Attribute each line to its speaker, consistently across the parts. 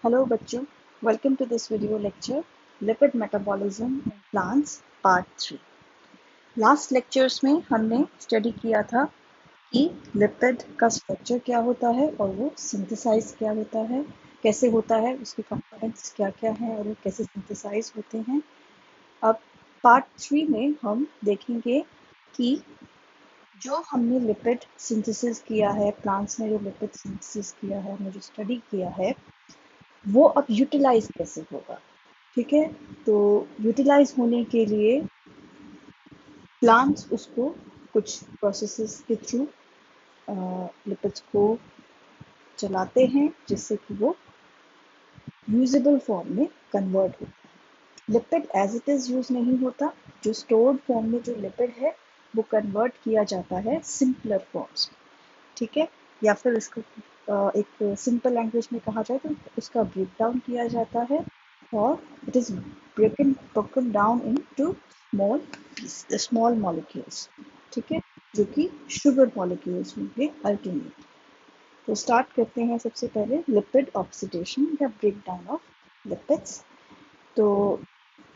Speaker 1: Hello बच्चों, welcome to this video lecture Lipid Metabolism in Plants Part 3। Last lectures में हमने study किया था कि लिपिड का स्ट्रक्चर क्या होता है और वो सिंथेसाइज क्या होता है, कैसे होता है, उसके कंपोनेंट्स क्या क्या हैं और वो कैसे सिंथेसाइज होते हैं। अब पार्ट 3 में हम देखेंगे कि जो हमने लिपिड सिंथेसिस किया है, प्लांट्स ने जो लिपिड सिंथेसिस किया है, हमने जो स्टडी किया है, वो अब यूटिलाइज कैसे होगा। ठीक है, तो यूटिलाइज होने के लिए प्लांट्स उसको कुछ प्रोसेसेस के थ्रू लिपिड्स को चलाते हैं जिससे कि वो यूजेबल फॉर्म में कन्वर्ट होता है। Lipid as it is use नहीं होता, जो स्टोर्ड फॉर्म में जो लिपिड है वो कन्वर्ट किया जाता है सिंपलर फॉर्म्स। ठीक है, या फिर इसको एक सिंपल लैंग्वेज में कहा जाए तो उसका ब्रेक डाउन किया जाता है और it is broken down into small molecules। ठीक है, जो कि शुगर मॉलिक्यूल्स होंगे अल्टीमेट। तो स्टार्ट करते हैं सबसे पहले लिपिड ऑक्सीडेशन या ब्रेक डाउन ऑफ लिपिड्स। तो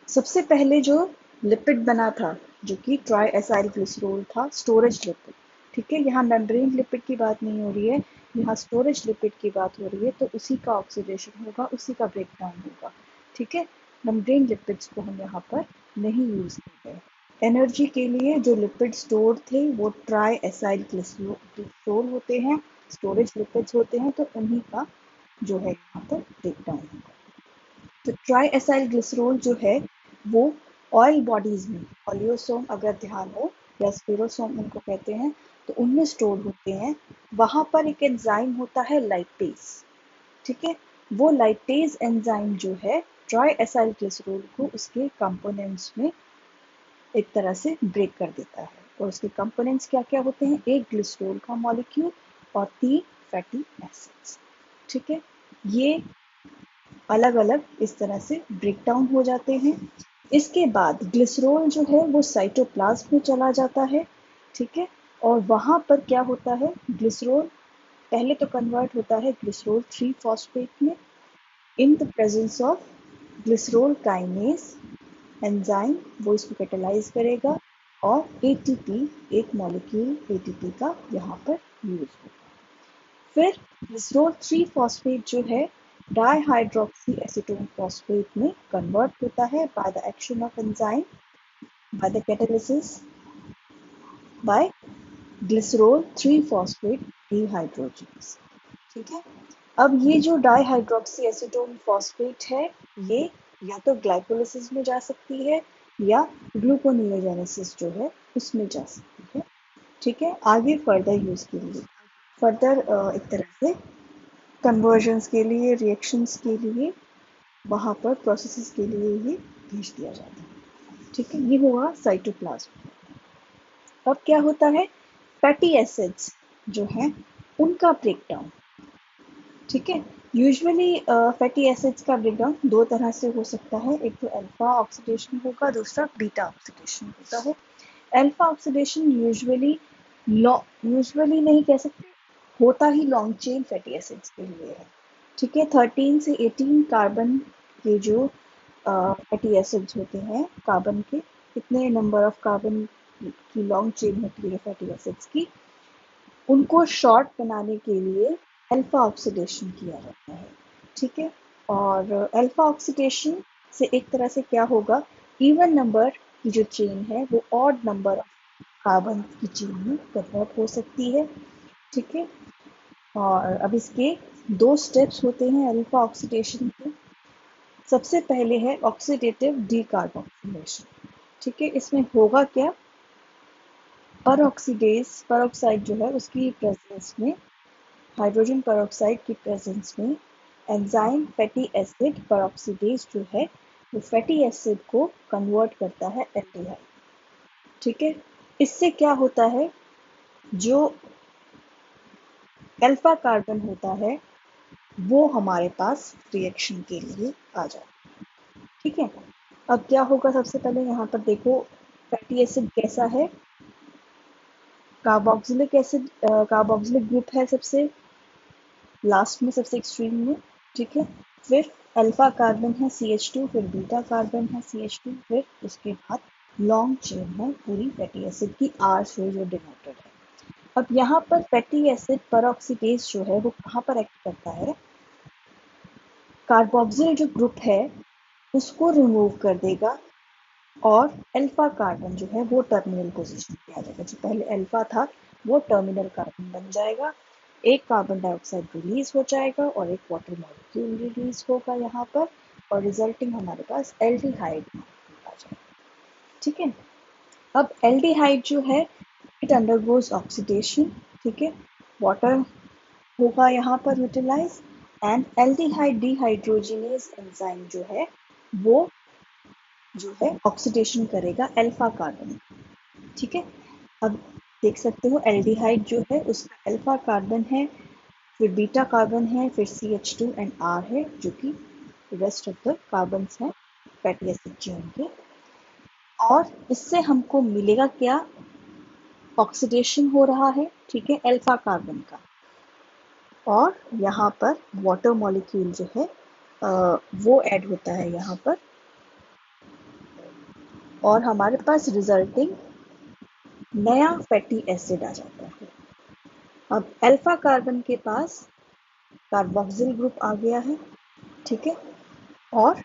Speaker 1: सबसे पहले जो लिपिड बना था जो कि ट्राई एसाइल ग्लिसरॉल था, स्टोरेज लिपिड। ठीक है, यहाँ मेम्ब्रेन लिपिड की बात नहीं हो रही है, यहाँ स्टोरेज लिपिड की बात हो रही है, तो उसी का ऑक्सीडेशन होगा, उसी का ब्रेक डाउन होगा। ठीक है, मेम्ब्रेन लिपिड्स को हम यहाँ पर नहीं यूज कर रहे हैं। एनर्जी के लिए जो लिपिड स्टोर थे वो ट्राई एसाइल ग्लिसरॉल होते हैं, स्टोरेज लिपिड्स होते हैं, तो उन्हीं का जो है यहाँ पर ब्रेक डाउन होगा। तो ट्राई एसाइल ग्लिसरॉल जो है वो ऑयल बॉडीज में, ऑलियोसोम अगर ध्यान हो या स्पिरोसोम उनको कहते हैं, तो उनमें स्टोर होते हैं। वहां पर एक एंजाइम होता है लाइपेज। ठीक है, वो लाइपेज एंजाइम जो है ट्राई एसाइल ग्लिसरॉल को उसके कंपोनेंट्स में एक तरह से ब्रेक कर देता है। और उसके कंपोनेंट्स क्या क्या होते हैं, एक ग्लिसरॉल का मॉलिक्यूल और 3 फैटी एसिड्स। ठीक है, ये अलग अलग इस तरह से ब्रेक डाउन हो जाते हैं। इसके बाद ग्लिसरॉल जो है वो साइटोप्लाज्म में चला जाता है। ठीक है, और वहां पर क्या होता है, ग्लिसरॉल पहले तो कन्वर्ट होता है ग्लिसरॉल 3 फॉस्फेट में in the presence of glycerol kinase enzyme, वो इसको कैटालाइज करेगा और एटीपी, एक मॉलिक्यूल एटीपी का यहाँ पर यूज होगा। फिर ग्लिसरॉल 3 फॉस्फेट जो है डाइहाइड्रोक्सी एसीटोन फॉस्फेट में कन्वर्ट होता है by the action of enzyme, by the catalysis by glycerol 3 phosphate dehydrogenase. ठीक है, अब ये जो डाइहाइड्रोक्सी एसीटोन फॉस्फेट है ये या तो ग्लाइकोलिसिस में जा सकती है या ग्लूकोनियोजेनेसिस जो है उसमें जा सकती है। ठीक है, आगे फर्दर यूज के लिए, फर्दर एक तरह से कन्वर्जन्स के लिए, रिएक्शंस के लिए, वहाँ पर प्रोसेसेस के लिए ये भेज दिया जाता है। ठीक है, ये हुआ साइटोप्लाज्म। अब क्या होता है, फैटी एसिड्स जो हैं उनका ब्रेकडाउन। ठीक है, यूजुअली फैटी एसिड्स का ब्रेकडाउन दो तरह से हो सकता है, एक तो अल्फा ऑक्सीडेशन होगा, दूसरा बीटा ऑक्सीडेशन होता है। अल्फा ऑक्सीडेशन यूजुअली नहीं कह सकते, होता ही लॉन्ग चेन फैटी एसिड्स के लिए है। ठीक है, 13 से 18 कार्बन के जो फैटी एसिड्स होते हैं, कार्बन के कितने नंबर ऑफ कार्बन की लॉन्ग चेन होती है फैटी एसिड्स की, उनको शॉर्ट बनाने के लिए अल्फा ऑक्सीडेशन किया जाता है। ठीक है, और अल्फा ऑक्सीडेशन से एक तरह से क्या होगा, इवन नंबर की जो चेन है वो ऑड नंबर ऑफ कार्बन की चेन में कन्वर्ट हो सकती है। ठीक है, और अब इसके दो स्टेप्स होते हैं अल्फा ऑक्सीडेशन के। सबसे पहले है ऑक्सीडेटिव डीकार्बोक्सिलेशन। ठीक है, इसमें होगा क्या, परऑक्साइड जो है उसकी प्रेजेंस में, हाइड्रोजन परऑक्साइड की प्रेजेंस में एंजाइम फैटी एसिड परऑक्सीडेज जो है वो फैटी एसिड को कन्वर्ट करता है एल्डिहाइड। ठीक है, इससे क्या होता है, जो अल्फा कार्बन होता है वो हमारे पास रिएक्शन के लिए आ जाता है। ठीक है, अब क्या होगा, सबसे पहले यहाँ पर देखो फैटी एसिड कैसा है, कार्बोक्सिलिक एसिड, कार्बोक्सिलिक ग्रुप है सबसे लास्ट में, सबसे एक्सट्रीम में। ठीक है। फिर अल्फा कार्बन है CH2, फिर बीटा कार्बन है CH2, फिर उसके बाद लॉन्ग चेन है पूरी फैटी एसिड की R से जो डिनोटेड है। अब यहाँ पर फैटी एसिड परऑक्सीडेज जो है वो कहाँ पर एक्ट करता है, कार्बोक्सिल जो ग्रुप है उसको रिमूव कर देगा और अल्फा कार्बन जो है वो टर्मिनल पोजीशन पे आ जाएगा। जो पहले अल्फा था वो टर्मिनल कार्बन बन जाएगा, एक कार्बन डाइऑक्साइड रिलीज हो जाएगा और एक वाटर मॉलिक्यूल रिलीज होगा यहाँ पर, और रिजल्टिंग हमारे पास एल्डिहाइड आ जाएगा। ठीक है। अब एल्डिहाइड जो है इट अंडरगोज ऑक्सीडेशन। ठीक है। वाटर होगा यहाँ पर utilise, and aldehyde dehydrogenase enzyme जो है वो जो है ऑक्सीडेशन करेगा अल्फा कार्बन। ठीक है। अब देख सकते हो एल्डिहाइड जो है उसका अल्फा कार्बन है, फिर बीटा कार्बन है, फिर CH2 एंड R है जो कि रेस्ट ऑफ द कार्बन्स हैं फैटी एसिड चेन के। और इससे हमको मिलेगा क्या, ऑक्सीडेशन हो रहा है, ठीक है, अल्फा कार्बन का, और यहाँ पर वाटर मॉलिक्यूल जो है वो ऐड होता है यहाँ पर, और हमारे पास रिजल्टिंग नया फैटी एसिड आ जाता है। अब अल्फा कार्बन के पास कार्बोक्सिल ग्रुप आ गया है, ठीक है, और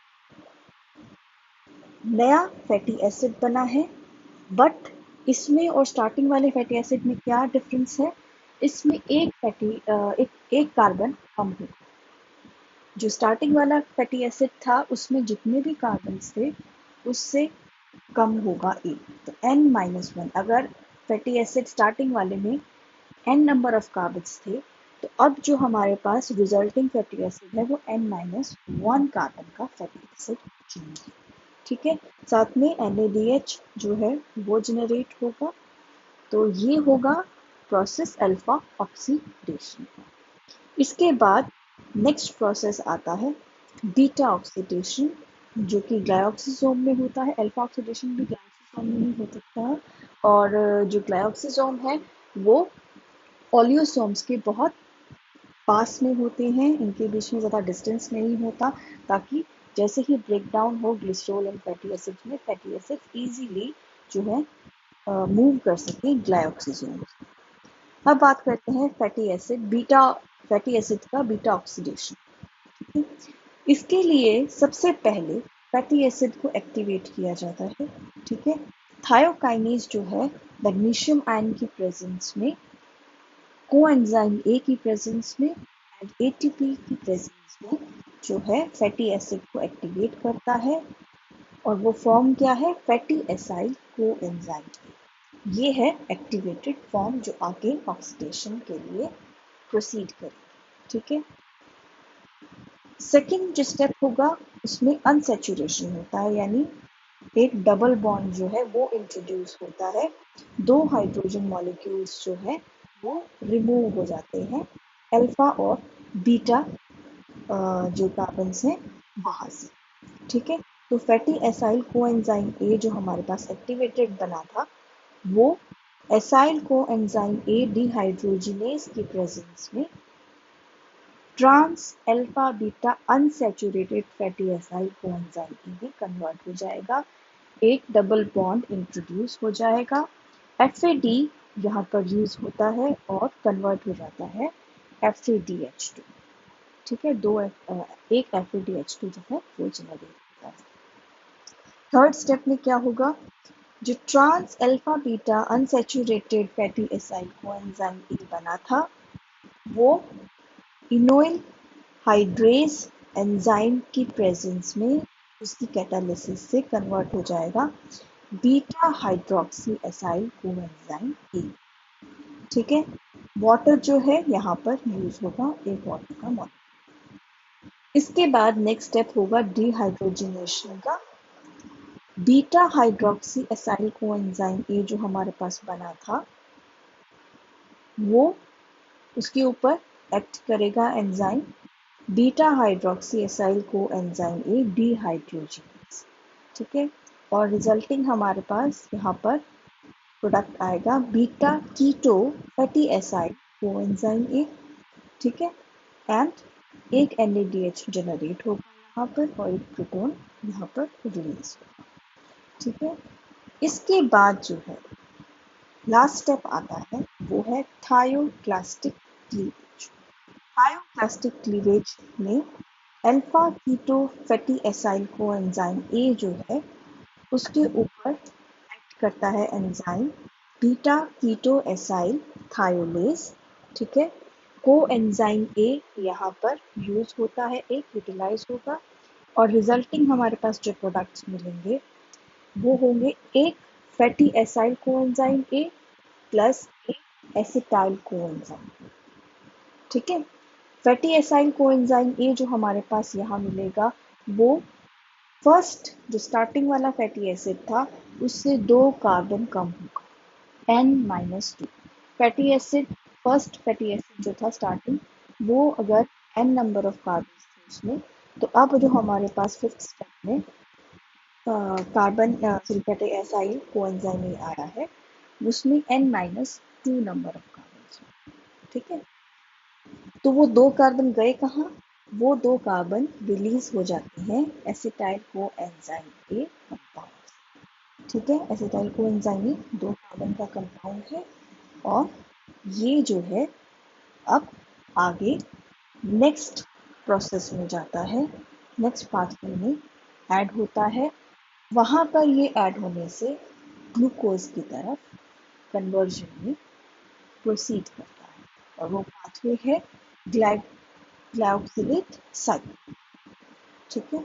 Speaker 1: नया फैटी एसिड बना है। बट इसमें और स्टार्टिंग वाले फैटी एसिड में क्या डिफरेंस है, इसमें एक कार्बन कम होगा। जो स्टार्टिंग वाला फैटी एसिड था उसमें जितने भी कार्बन थे उससे कम होगा एक, तो N-1। अगर फैटी एसिड स्टार्टिंग वाले में n नंबर ऑफ कार्बन्स थे, तो अब जो हमारे पास रिजल्टिंग फैटी एसिड है वो N-1 कार्बन का फैटी एसिड चुनेंगे। ठीक है। साथ में NADH जो है वो जनरेट होगा, तो ये होगा प्रोसेस अल्फा ऑक्सीडेशन। इसके बाद नेक्स्ट प्रोसेस आता है बीटा ऑक्सीडेशन, जो कि ग्लाइऑक्सिसोम में होता है। अल्फा ऑक्सीडेशन भी ग्लाइऑक्सिसोम में ही हो सकता है, और जो ग्लाइऑक्सिसोम है वो ओलियोसोम्स के बहुत पास में होते हैं, इनके बीच में ज़्यादा डिस्टेंस नहीं होता, ताकि जैसे ही ब्रेक डाउन हो ग्लिसरॉल एंड फैटी एसिड में, फैटी एसिड इजीली जो है मूव कर सके ग्लाइऑक्सिसोम। अब बात करते हैं फैटी एसिड का बीटा ऑक्सीडेशन। इसके लिए सबसे पहले फैटी एसिड को एक्टिवेट किया जाता है। ठीक है। थायोकाइनेज जो है मैग्नीशियम आयन की प्रेजेंस में, कोएंजाइम ए की प्रेजेंस में एंड एटीपी की प्रेजेंस में जो है फैटी एसिड को एक्टिवेट करता है, और वो फॉर्म क्या है, फैटी एसाइल कोएंजाइम। ये है एक्टिवेटेड फॉर्म जो आगे ऑक्सीडेशन के लिए प्रोसीड करेगी। ठीक है। सेकेंड जो स्टेप होगा उसमें अनसेचुरेशन होता है, यानी एक डबल बॉन्ड जो है वो इंट्रोड्यूस होता है, दो हाइड्रोजन मॉलिक्यूल्स जो है वो रिमूव हो जाते हैं अल्फा और बीटा जो कार्बन्स हैं वहाँ से। ठीक है। तो फैटी एसाइल कोएंजाइम ए जो हमारे पास एक्टिवेटेड बना था, वो एसाइल कोएंजाइम ए डिहाइड्रोजिनेज की प्रेजेंस में trans alpha beta unsaturated fatty acyl coenzyme A में कन्वर्ट हो जाएगा, एक डबल बॉन्ड इंट्रोड्यूस हो जाएगा, FAD यहाँ पर यूज होता है और कन्वर्ट हो जाता है FADH2। ठीक है। एक FADH2 जो है वो जनरेट होता है। थर्ड स्टेप में क्या होगा, जो trans alpha beta unsaturated fatty acyl coenzyme A बना था, वो इनोइल हाइड्रेज एंजाइम की प्रेजेंस में उसकी कैटालिसिस से कन्वर्ट हो जाएगा beta hydroxy acyl coenzyme A. ठीक है। वाटर जो है यहाँ पर यूज होगा, एक वाटर का मॉलिक्यूल। इसके बाद नेक्स्ट स्टेप होगा डिहाइड्रोजिनेशन का। Beta hydroxy acyl coenzyme A जो हमारे पास बना था, वो उसके ऊपर एक्ट करेगा enzyme beta hydroxy acyl coenzyme A dehydrogenase. ठीक है। और रिजल्टिंग हमारे पास यहाँ पर प्रोडक्ट आएगा beta keto fatty acyl coenzyme A. ठीक है। एंड एक NADH जनरेट होगा यहाँ पर और एक प्रोटॉन यहाँ पर रिलीज होगा। ठीक है, इसके बाद जो है लास्ट स्टेप आता है वो है थायोक्लास्टिक क्लीवेज। थायोक्लास्टिक क्लीवेज में alpha keto fatty acyl coenzyme A जो है उसके ऊपर एक्ट करता है enzyme beta keto acyl thiolase. ठीक है, कोएंजाइम ए यहाँ पर यूज होता है, एक यूटिलाइज होगा और रिजल्टिंग हमारे पास जो प्रोडक्ट्स मिलेंगे वो होंगे एक फैटी एसाइल कोएंजाइम ए प्लस एक एसिटाइल कोएंजाइम। ठीक है, फैटी एसाइल कोएंजाइम ए जो हमारे पास यहाँ मिलेगा वो फर्स्ट जो स्टार्टिंग वाला फैटी एसिड था उससे 2 कार्बन कम होगा N-2 fatty acid. First fatty acid जो था स्टार्टिंग वो अगर N नंबर ऑफ कार्बन थे उसमें, तो अब जो हमारे पास फिफ्थ स्टेप में कार्बन फैटी एसाइल कोएंजाइम में आया है उसमें N-2 नंबर ऑफ कार्बन। ठीक है, तो वो 2 कार्बन गए कहाँ, वो 2 कार्बन रिलीज हो जाते हैं एसिटाइल को एंजाइम के कंपाउंड। ठीक है, एसिटाइल को एंजाइम 2 कार्बन का कंपाउंड है और ये जो है अब आगे नेक्स्ट प्रोसेस में जाता है, नेक्स्ट पाथवे में ऐड होता है। वहाँ पर ये ऐड होने से ग्लूकोज की तरफ कन्वर्जन में प्रोसीड करता है और वो पाथवे है ग्लाइकोसिलेट साइकिल। ठीक है,